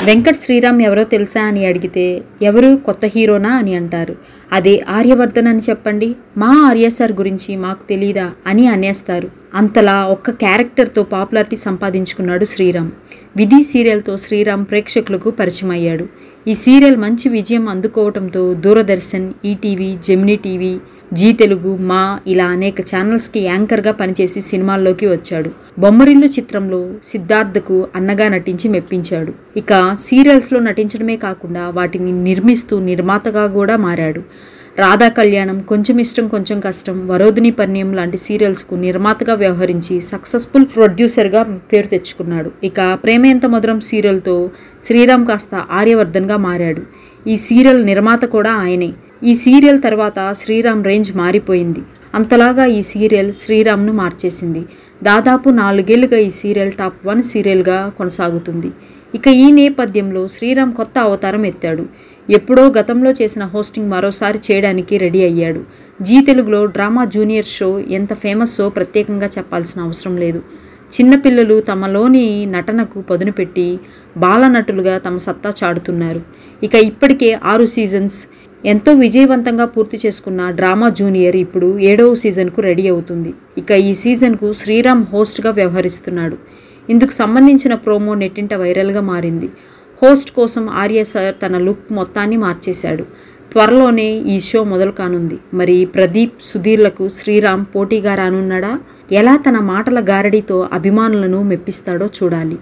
వెంకట్ శ్రీరామ్ ఎవరో తెలుసా అని అడిగితే ఎవరు కొత్త హీరోనా అని అంటారు. అదే ఆర్యవర్ధన్ అని చెప్పండి, మా ఆర్య సార్ గురించి మాకు తెలీదా అని అనేస్తారు. అంతలా ఒక్క క్యారెక్టర్తో పాపులారిటీ సంపాదించుకున్నాడు శ్రీరామ్. విధి సీరియల్తో శ్రీరామ్ ప్రేక్షకులకు పరిచయం అయ్యాడు. ఈ సీరియల్ మంచి విజయం అందుకోవడంతో Doordarshan, ETV, Gemini TV, Zee Telugu, Maa ఇలా అనేక ఛానల్స్కి యాంకర్గా పనిచేసి సినిమాల్లోకి వచ్చాడు. బొమ్మరిల్లు చిత్రంలో సిద్ధార్థకు అన్నగా నటించి మెప్పించాడు. ఇక సీరియల్స్లో నటించడమే కాకుండా వాటిని నిర్మిస్తూ నిర్మాతగా కూడా మారాడు. రాధా కళ్యాణం, కొంచెం ఇష్టం కొంచెం కష్టం, వరోధిని పరిణయం లాంటి సీరియల్స్కు నిర్మాతగా వ్యవహరించి సక్సెస్ఫుల్ ప్రొడ్యూసర్గా పేరు తెచ్చుకున్నాడు. ఇక ప్రేమ ఎంత మధురం సీరియల్తో శ్రీరామ్ కాస్త ఆర్యవర్ధన్గా మారాడు. ఈ సీరియల్ నిర్మాత కూడా ఆయనే. ఈ సీరియల్ తర్వాత శ్రీరామ్ రేంజ్ మారిపోయింది. అంతలాగా ఈ సీరియల్ శ్రీరామ్ను మార్చేసింది. దాదాపు 4 ఏళ్లుగా ఈ సీరియల్ టాప్ 1 సీరియల్గా కొనసాగుతుంది. ఇక ఈ నేపథ్యంలో శ్రీరామ్ కొత్త అవతారం ఎత్తాడు. ఎప్పుడో గతంలో చేసిన హోస్టింగ్ మరోసారి చేయడానికి రెడీ అయ్యాడు. జీ తెలుగులో డ్రామా జూనియర్ షో ఎంత ఫేమస్సో ప్రత్యేకంగా చెప్పాల్సిన అవసరం లేదు. చిన్నపిల్లలు తమలోని నటనకు పదును పెట్టి బాలనటులుగా తమ సత్తా చాటుతున్నారు. ఇక ఇప్పటికే 6 సీజన్స్ ఎంతో విజయవంతంగా పూర్తి చేసుకున్న డ్రామా జూనియర్ ఇప్పుడు 7వ సీజన్కు రెడీ అవుతుంది. ఇక ఈ సీజన్కు శ్రీరామ్ హోస్ట్గా వ్యవహరిస్తున్నాడు. ఇందుకు సంబంధించిన ప్రోమో నెట్టింట వైరల్గా మారింది. హోస్ట్ కోసం ఆర్య సార్ తన లుక్ మొత్తాన్ని మార్చేశాడు. త్వరలోనే ఈ షో మొదలు కానుంది. మరి ప్రదీప్, సుధీర్లకు శ్రీరామ్ పోటీగా రానున్నాడా? ఎలా తన మాటల గారడీతో అభిమానులను మెప్పిస్తాడో చూడాలి.